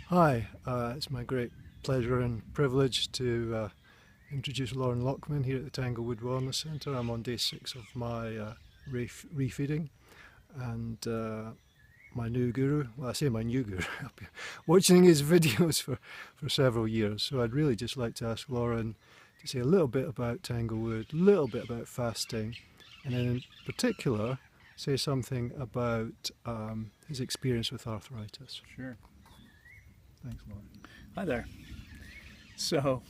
Hi, it's my great pleasure and privilege to introduce Loren Lockman here at the Tanglewood Wellness Centre. I'm on day 6 of my refeeding, and my new guru, well, I say my new guru, I've been watching his videos for several years, so I'd really just like to ask Loren to say a little bit about Tanglewood, a little bit about fasting, and then in particular say something about his experience with arthritis. Sure. Thanks, Loren. Hi there. So,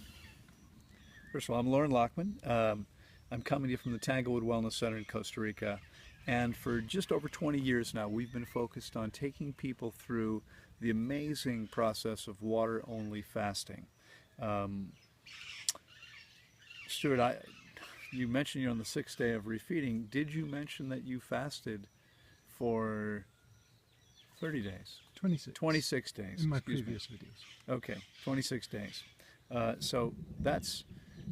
first of all, I'm Loren Lockman. I'm coming to you from the Tanglewood Wellness Centre in Costa Rica. And for just over 20 years now, we've been focused on taking people through the amazing process of water-only fasting. Stuart, you mentioned you're on the 6th day of refeeding. Did you mention that you fasted for 30 days? 26 days. In my previous videos. Okay, 26 days. So that's,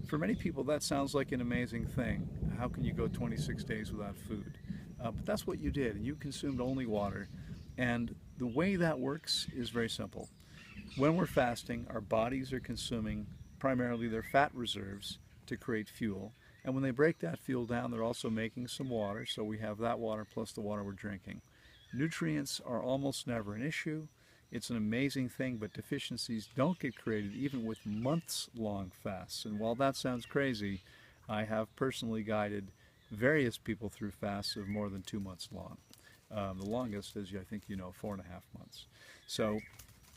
for many people, that sounds like an amazing thing. How can you go 26 days without food? But that's what you did. You consumed only water. And the way that works is very simple. When we're fasting, our bodies are consuming primarily their fat reserves to create fuel. And when they break that fuel down, they're also making some water. So we have that water plus the water we're drinking. Nutrients are almost never an issue. It's an amazing thing, but deficiencies don't get created even with months-long fasts. And while that sounds crazy, I have personally guided various people through fasts of more than 2 months long. The longest, as I think you know, 4.5 months. So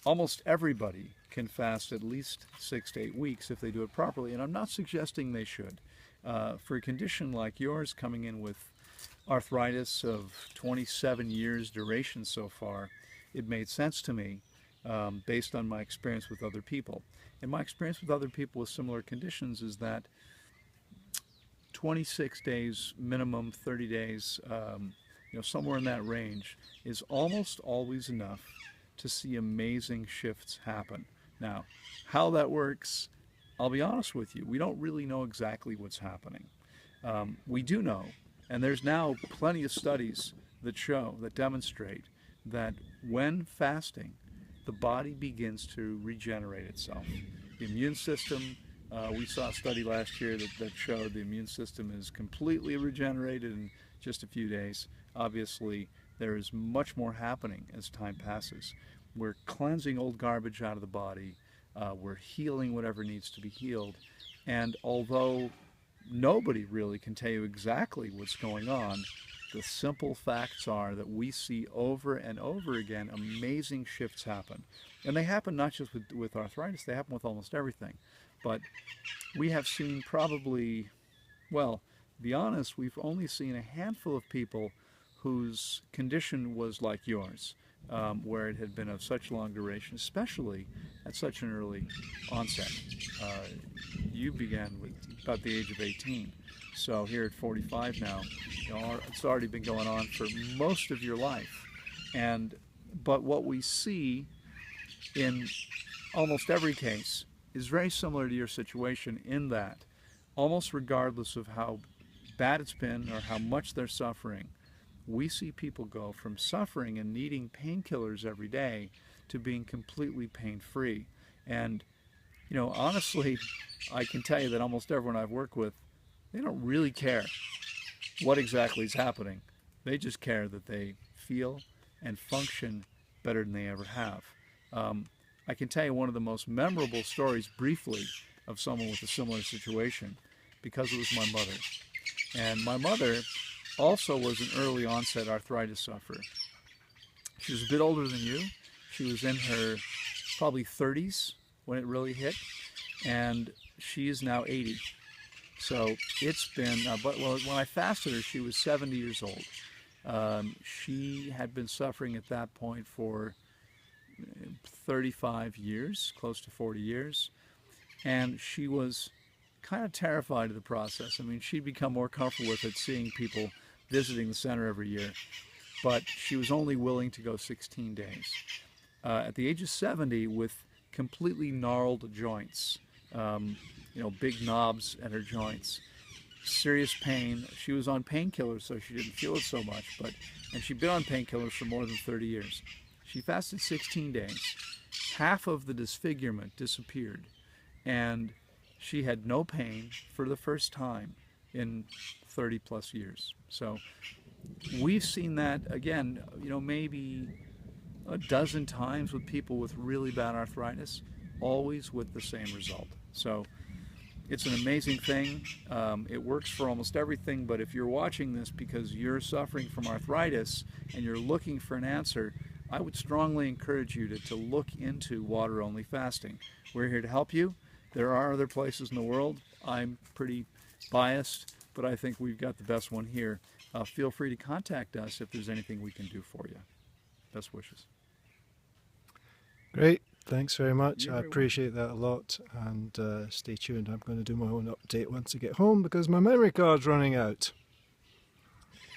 almost everybody can fast at least 6 to 8 weeks if they do it properly, and I'm not suggesting they should. For a condition like yours, coming in with arthritis of 27 years duration so far, it made sense to me based on my experience with other people. And my experience with other people with similar conditions is that 26 days minimum, 30 days, somewhere in that range is almost always enough to see amazing shifts happen. Now, how that works, I'll be honest with you, we don't really know exactly what's happening. We do know, and there's now plenty of studies that demonstrate that when fasting, the body begins to regenerate itself. The immune system, we saw a study last year that showed the immune system is completely regenerated in just a few days. Obviously, there is much more happening as time passes. We're cleansing old garbage out of the body. We're healing whatever needs to be healed. And although nobody really can tell you exactly what's going on, the simple facts are that we see over and over again amazing shifts happen. And they happen not just with arthritis, they happen with almost everything. But we have seen probably, well, to be honest, we've only seen a handful of people whose condition was like yours, where it had been of such long duration, especially at such an early onset. You began with about the age of 18. So here at 45 now, it's already been going on for most of your life. But what we see in almost every case is very similar to your situation in that almost regardless of how bad it's been or how much they're suffering, we see people go from suffering and needing painkillers every day to being completely pain-free. And, honestly, I can tell you that almost everyone I've worked with, they don't really care what exactly is happening. They just care that they feel and function better than they ever have. I can tell you one of the most memorable stories briefly of someone with a similar situation because it was my mother. And my mother also was an early onset arthritis sufferer. She was a bit older than you. She was in her probably 30s when it really hit, and she is now 80. So it's been, when I fasted her, she was 70 years old. She had been suffering at that point for 35 years, close to 40 years, and she was kind of terrified of the process. I mean, she'd become more comfortable with it seeing people visiting the center every year, but she was only willing to go 16 days. At the age of 70, with completely gnarled joints, big knobs at her joints, serious pain. She was on painkillers, so she didn't feel it so much, and she'd been on painkillers for more than 30 years. She fasted 16 days, half of the disfigurement disappeared, and she had no pain for the first time in 30 plus years. So we've seen that, again, maybe a dozen times with people with really bad arthritis, always with the same result. So it's an amazing thing. It works for almost everything, but if you're watching this because you're suffering from arthritis and you're looking for an answer, I would strongly encourage you to look into water-only fasting. We're here to help you. There are other places in the world. I'm pretty biased, but I think we've got the best one here. Feel free to contact us if there's anything we can do for you. Best wishes. Great. Thanks very much. You're I very appreciate that a lot, and stay tuned. I'm going to do my own update once I get home because my memory card's running out.